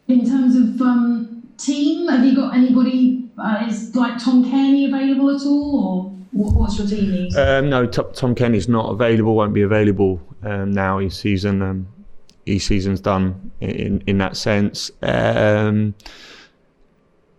In terms of team, have you got anybody, is like Tom Cairney available at all, or what's your team needs? No, Tom Kenny's not available, won't be available now. His season's done in that sense.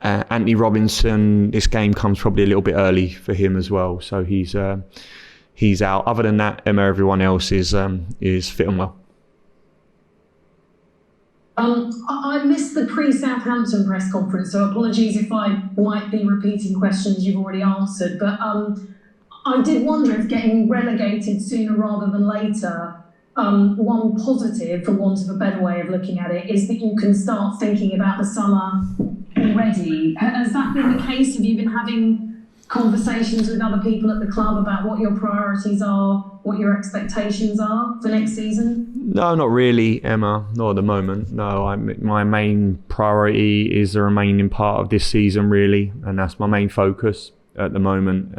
Antonee Robinson, this game comes probably a little bit early for him as well, so he's out. Other than that, everyone else is fit and well. I missed the pre-Southampton press conference, so apologies if I might be repeating questions you've already answered, but I did wonder if getting relegated sooner rather than later, one positive, for want of a better way of looking at it, is that you can start thinking about the summer already. Has that been the case? Have you been having conversations with other people at the club about what your priorities are, what your expectations are for next season? No, not really, Emma. Not at the moment. No, my main priority is the remaining part of this season, really, and that's my main focus at the moment.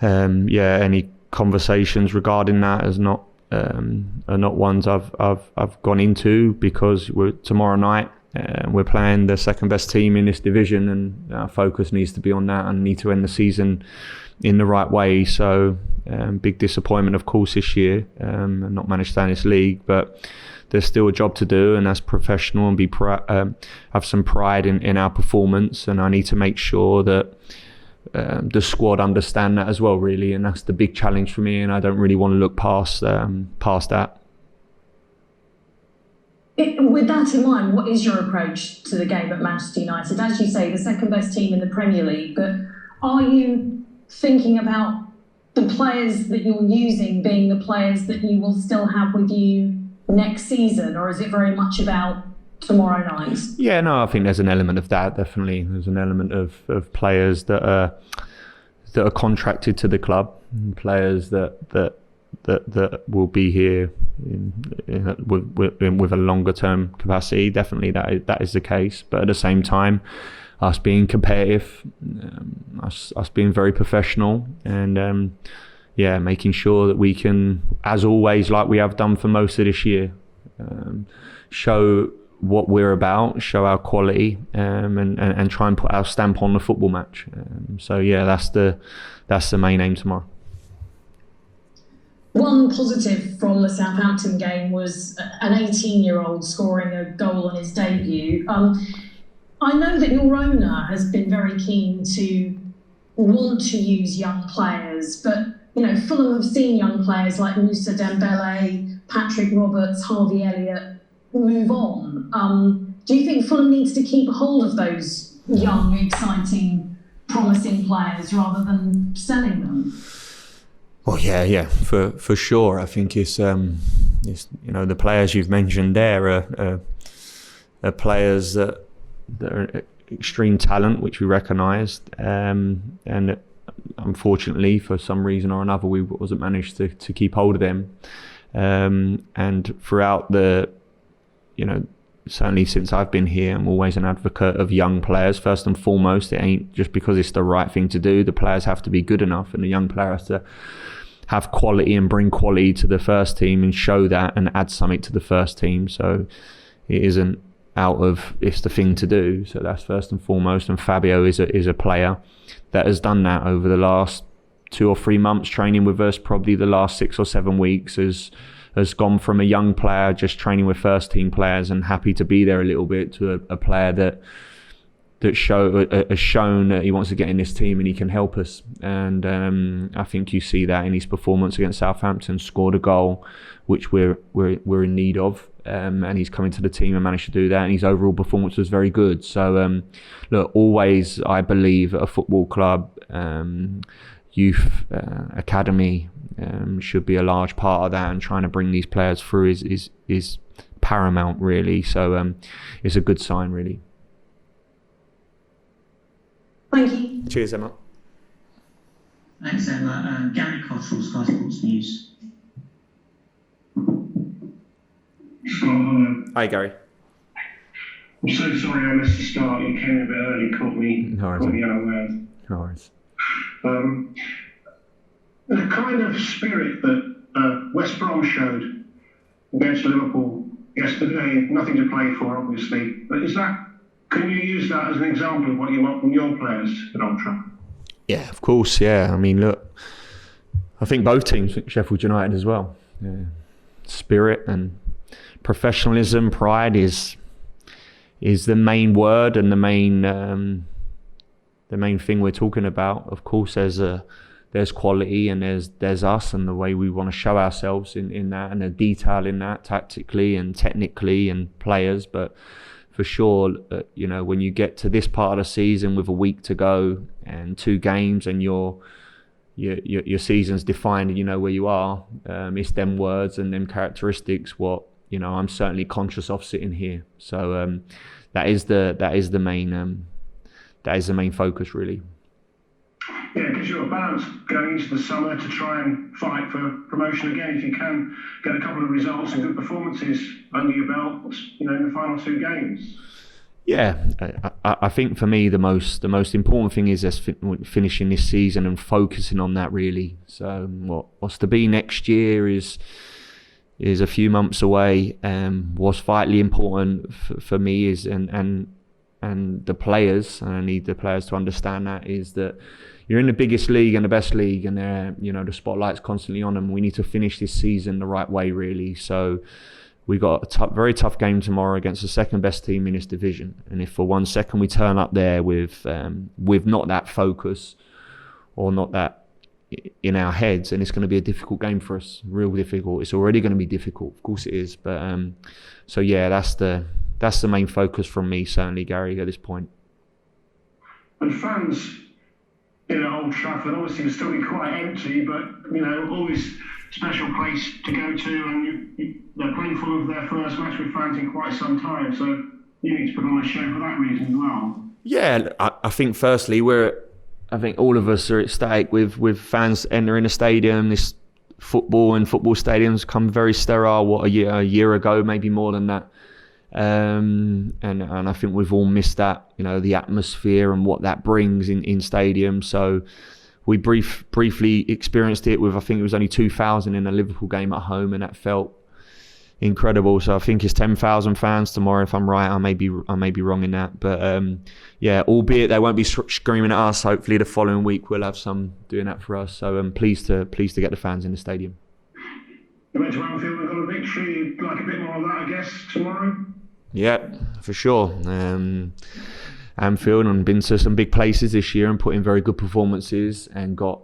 Any conversations regarding that are not ones I've gone into, because tomorrow night we're playing the second best team in this division, and our focus needs to be on that, and need to end the season in the right way. So big disappointment, of course, this year, and not managed to stay in this league, but there's still a job to do, and that's professional, and have some pride in our performance, and I need to make sure that the squad understand that as well, really, and that's the big challenge for me, and I don't really want to look past that. With that in mind, what is your approach to the game at Manchester United? As you say, the second best team in the Premier League, but are you thinking about the players that you're using being the players that you will still have with you next season, or is it very much about tomorrow night? Yeah, no, I think there's an element of that, definitely. There's an element of players that are contracted to the club, and players that will be here with a longer term capacity. Definitely that is the case, but at the same time, us being competitive, us being very professional, and making sure that we can, as always, like we have done for most of this year, show what we're about, show our quality, and try and put our stamp on the football match. That's the main aim tomorrow. One positive from the Southampton game was an 18-year-old scoring a goal on his debut. I know that your owner has been very keen to want to use young players, but Fulham have seen young players like Moussa Dembele, Patrick Roberts, Harvey Elliott move on. Do you think Fulham needs to keep hold of those young, exciting, promising players rather than selling them? Well, yeah, for sure. I think it's the players you've mentioned there are players that are extreme talent, which we recognised, and unfortunately, for some reason or another, we wasn't managed to keep hold of them. And throughout certainly since I've been here, I'm always an advocate of young players. First and foremost, it ain't just because it's the right thing to do. The players have to be good enough, and the young player has to have quality and bring quality to the first team and show that and add something to the first team. So it isn't out of it's the thing to do. So that's first and foremost. And Fabio is a player that has done that over the last 2 or 3 months training with us. Probably the last 6 or 7 weeks has gone from a young player just training with first team players and happy to be there a little bit, to a player that has shown that he wants to get in this team and he can help us. And I think you see that in his performance against Southampton. Scored a goal, which we're in need of, and he's come into the team and managed to do that. And his overall performance was very good. So look, always I believe at a football club, youth academy should be a large part of that, and trying to bring these players through is paramount, really. So it's a good sign, really. Thank you. Cheers, Emma. Thanks, Emma. Gary Cottrell, Sky Sports News. Scott, hello. Hi, Gary. I'm so sorry I missed the start. You came a bit early, caught me unawares. No worries. The kind of spirit that West Brom showed against Liverpool yesterday. Nothing to play for, obviously. But can you use that as an example of what you want from your players at Old Trafford? Yeah, of course. Yeah, I mean, look, I think both teams, Sheffield United as well. Yeah. Spirit and professionalism, pride is the main word and the main thing we're talking about. Of course, there's quality and there's us and the way we want to show ourselves in that, and the detail in that, tactically and technically, and players. But for sure, when you get to this part of the season with a week to go and 2 games and your season's defined and you know where you are, it's them words and them characteristics what I'm certainly conscious of sitting here. So that is the main focus, really. Yeah, it gives you a balance going into the summer to try and fight for promotion again. If you can get a couple of results and good performances under your belt, in the final 2 games. Yeah, I think for me the most important thing is just finishing this season and focusing on that, really. So what's to be next year is a few months away. What's vitally important for me is and the players, and I need the players to understand that, is that you're in the biggest league and the best league, and the spotlight's constantly on them. We need to finish this season the right way, really. So we got a very tough game tomorrow against the second best team in this division, and if for 1 second we turn up there with not that focus or not that in our heads, and it's going to be a difficult game for us, real difficult. It's already going to be difficult, of course it is. But so yeah, that's the main focus from me, certainly, Gary, at this point. And fans in Old Trafford obviously will still be quite empty, but always special place to go to, and they're playing Fulham for their first match with fans in quite some time, so you need to put on a show for that reason as well. Yeah, I think firstly I think all of us are ecstatic with fans entering the stadium. This football stadiums come very sterile. A year ago, maybe more than that. And I think we've all missed that, the atmosphere and what that brings in stadiums. So we briefly experienced it with, I think it was only 2,000 in a Liverpool game at home, and that felt incredible. So I think it's 10,000 fans tomorrow, if I'm right. I may be wrong in that, but yeah, albeit they won't be screaming at us. Hopefully the following week we'll have some doing that for us. So I'm pleased to get the fans in the stadium. You went to Anfield and got a victory. You'd like a bit more of that, I guess, tomorrow? Yeah, for sure. Anfield, and been to some big places this year and put in very good performances and got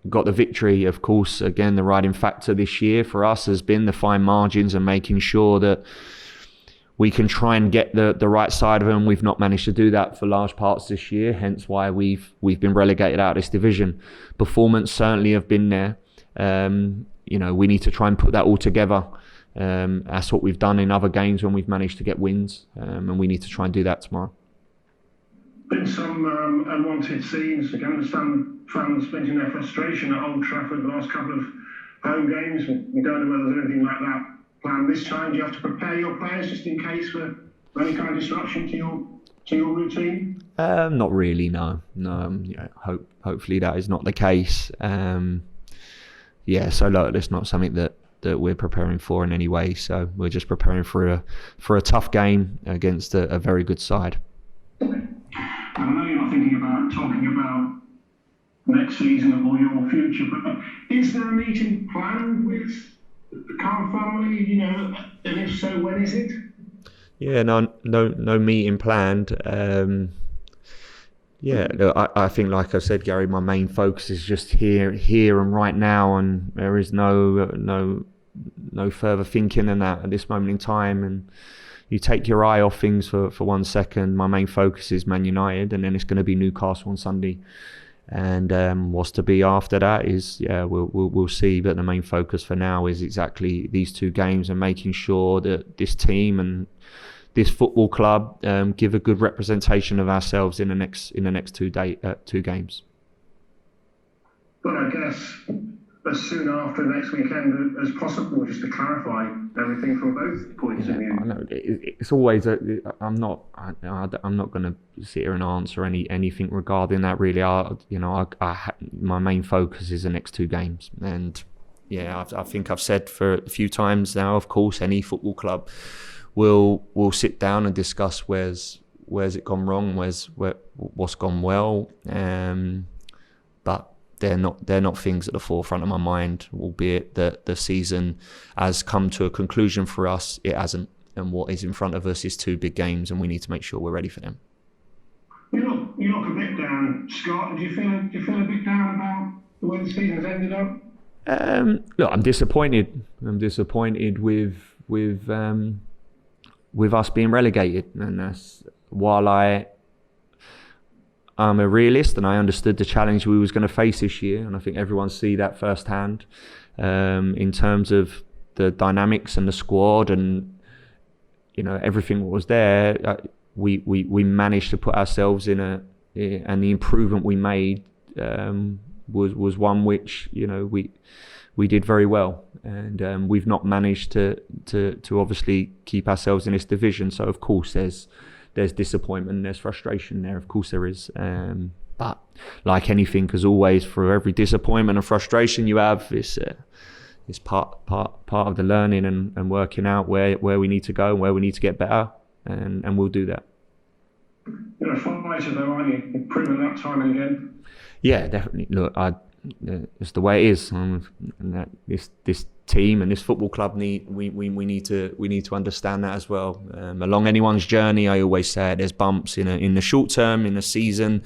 the victory. Of course, again, the riding factor this year for us has been the fine margins and making sure that we can try and get the right side of them. We've not managed to do that for large parts this year, hence why we've been relegated out of this division. Performance certainly have been there. We need to try and put that all together. That's what we've done in other games when we've managed to get wins, and we need to try and do that tomorrow. Been some unwanted scenes. I can understand fans venting their frustration at Old Trafford the last couple of home games. We don't know whether there's anything like that planned this time. Do you have to prepare your players just in case for any kind of disruption to your routine? Not really, no. Hopefully that is not the case. So look, it's not something that we're preparing for in any way. So we're just preparing for a tough game against a very good side. I know you're not talking about next season or your future, but is there a meeting planned with the Carr family? And if so, when is it? Yeah, no meeting planned. Look, I think, like I said, Gary, my main focus is just here and right now, and there is no further thinking than that at this moment in time. And you take your eye off things for 1 second. My main focus is Man United, and then it's going to be Newcastle on Sunday. And what's to be after that is, we'll see. But the main focus for now is exactly these 2 games and making sure that this team and this football club give a good representation of ourselves in the next 2 games. But I guess as soon after next weekend as possible, just to clarify everything from both points of view. I know it's always I'm not going to sit here and answer anything regarding that, really. My main focus is the next 2 games, and I think I've said for a few times now, of course, any football club will sit down and discuss where's it gone wrong, what's gone well, but they're not things at the forefront of my mind, albeit that the season has come to a conclusion for us. It hasn't, and what is in front of us is 2 big games, and we need to make sure we're ready for them. You look a bit down, Scott. Do you feel a bit down about the way the season's ended up? Look, I'm disappointed. I'm disappointed with us being relegated, and that's while I'm a realist and I understood the challenge we was going to face this year, and I think everyone see that firsthand in terms of the dynamics and the squad and everything that was there. We managed to put ourselves and the improvement we made was one which we did very well, and we've not managed to obviously keep ourselves in this division. So of course there's disappointment, there's frustration there. Of course there is, but like anything, as always, for every disappointment and frustration you have, it's part of the learning and working out where we need to go and where we need to get better, and we'll do that. You're a fighter though, aren't you? You've proven that time and again. Yeah, definitely. Look, it's the way it is. And that this team and this football club we need to understand that as well. Along anyone's journey, I always say there's bumps in the short term, in a season,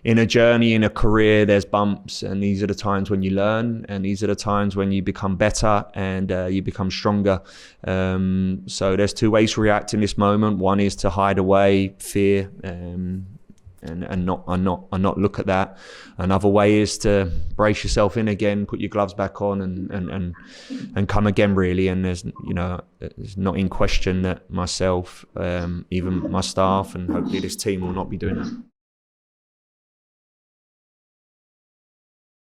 in a journey, in a career. There's bumps, and these are the times when you learn, and these are the times when you become better and you become stronger. So there's 2 ways to react in this moment. One is to hide away fear and not look at that. Another way is to brace yourself in again, put your gloves back on, and come again, really. And there's not in question that myself, even my staff, and hopefully this team will not be doing that.